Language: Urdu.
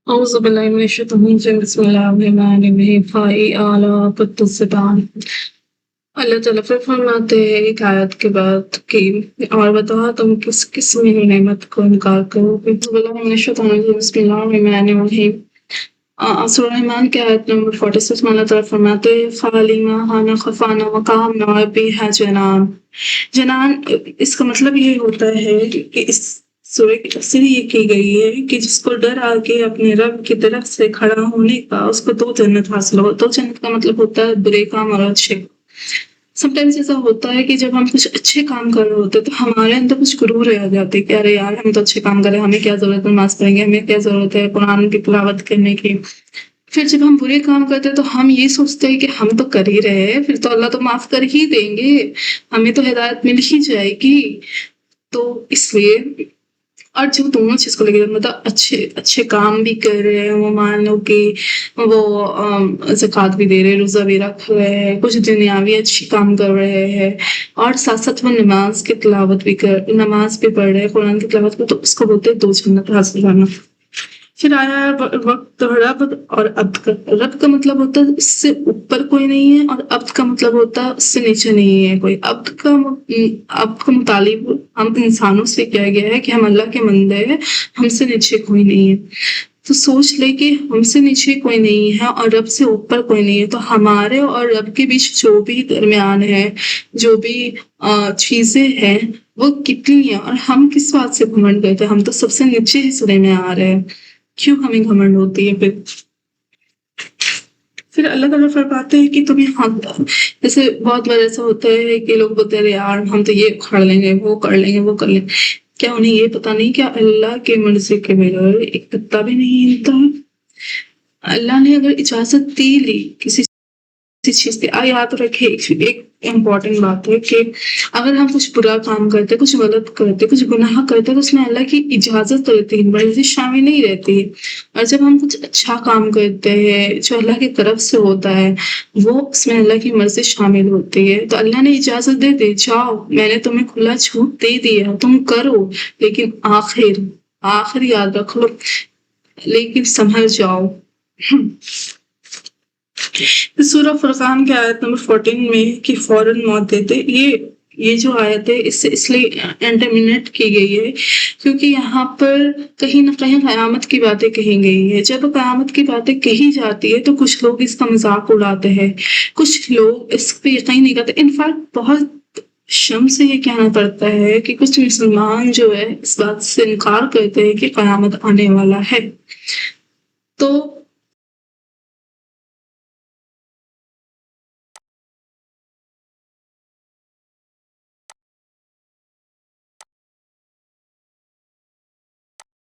أعوذ بالله من الشيطان الرجيم بسم الله الرحمن الرحيم فائی اعلیٰ الزبان۔ اللہ تعالیٰ پھر فرماتے ہیں ایک آیت کے بعد کہ اور بتاؤ تم کس کس میری نعمت کو انکار کرو گے۔ أعوذ بالله من الشیطان الرجیم بسم اللہ الرحمن الرحیم۔ سورہ رحمان کے آیت نمبر 46 میں اللہ تعالیٰ فرماتے ہیں فَعَلِمَ حَانَ خَفَانَ وَقَامَ رَبِّهَا جنان۔ جنان اس کا مطلب یہ ہوتا ہے کہ اس سورہ کی تفسیر یہ کی گئی ہے کہ جس کو ڈر آ کے اپنے رب کی طرف سے کھڑا ہونے کا اس کو 2 جنت حاصل ہو۔ 2 جنت کا مطلب ہوتا ہے برے کام اور اچھے۔ سم ٹائمز ایسا ہوتا ہے کہ جب ہم کچھ اچھے کام کر رہے ہوتے تو ہمارے اندر کچھ غرور آ جاتے کہ ارے یار ہم تو اچھے کام کر رہے ہیں، ہمیں کیا ضرورت ہے نماز پڑھیں گے، ہمیں کیا ضرورت ہے قرآن کی تلاوت کرنے کی۔ پھر جب ہم برے کام کرتے تو ہم یہ سوچتے ہیں کہ ہم تو کر ہی رہے ہیں، پھر تو اللہ تو معاف کر ہی دیں گے، ہمیں تو ہدایت مل ہی جائے گی۔ تو اس لیے اور جو دونوں چیز کو لے کے مطلب اچھے کام بھی کر رہے ہیں، وہ مان لو کہ وہ زکوٰۃ بھی دے رہے، روزہ بھی رکھ رہے ہیں، کچھ دنیاوی اچھی کام کر رہے ہیں، اور ساتھ ساتھ وہ نماز کی تلاوت بھی نماز بھی پڑھ رہے ہیں، قرآن کی تلاوت بھی، تو اس کو بولتے ہیں 2 جنت حاصل کرنا۔ پھر آیا وقت رب اور عبد کا۔ رب کا مطلب ہوتا ہے اس سے اوپر کوئی نہیں ہے، اور عبد کا مطلب ہوتا ہے اس سے نیچے نہیں ہے کوئی۔ عبد کا مطالب ہم انسانوں سے کیا گیا ہے کہ ہم اللہ کے بندے ہیں، ہم سے نیچے کوئی نہیں ہے۔ تو سوچ لے کہ ہم سے نیچے کوئی نہیں ہے اور رب سے اوپر کوئی نہیں ہے، تو ہمارے اور رب کے بیچ جو بھی درمیان ہے، جو بھی چیزیں ہیں وہ کتنی ہیں، اور ہم کس بات سے گھمنڈ کرتے ہیں؟ ہم تو سب سے نیچے حصے میں آ رہے ہیں، کیوں ہمیں گھمنڈ ہوتی ہے؟ پھر اللہ تعالیٰ فرماتے ہیں کہ تمہیں جیسے بہت بار ایسا ہوتا ہے کہ لوگ بولتے ہیں یار ہم تو یہ کھڑ لیں گے، وہ کر لیں گے، وہ کر لیں گے۔ کیا انہیں یہ پتا نہیں کہ اللہ کے مرضی کے بغیر ایک پتا بھی نہیں ہلتا؟ اللہ نے اگر اجازت دی لی کسی چیز کی، یاد رکھے ایک امپورٹنٹ بات ہے کہ اگر ہم کچھ برا کام کرتے، کچھ غلط کرتے، کچھ گناہ کرتے تو اس میں اللہ کی اجازت رہتی ہے، مرضی شامل نہیں رہتی۔ اور جب ہم کچھ اچھا کام کرتے ہیں جو اللہ کی طرف سے ہوتا ہے، وہ اس میں اللہ کی مرضی شامل ہوتی ہے۔ تو اللہ نے اجازت دے دی، جاؤ میں نے تمہیں کھلا چھوٹ دے دیا، تم کرو، لیکن آخر یاد رکھ لو، لیکن سنبھل جاؤ۔ سورہ فرقان کے آیت نمبر 14 میں کہ فوراً موت دیتے، یہ جو آیت ہے اس لیے انٹرمینیٹ کی گئی ہے کیونکہ یہاں پر کہیں نہ کہیں قیامت کی باتیں کہی گئی ہے۔ جب قیامت کی باتیں کہی جاتی ہے تو کچھ لوگ اس کا مذاق اڑاتے ہیں، کچھ لوگ اس پہ یقین نہیں کرتے۔ انفیکٹ بہت شرم سے یہ کہنا پڑتا ہے کہ کچھ مسلمان جو ہے اس بات سے انکار کرتے ہیں کہ قیامت آنے والا ہے۔ تو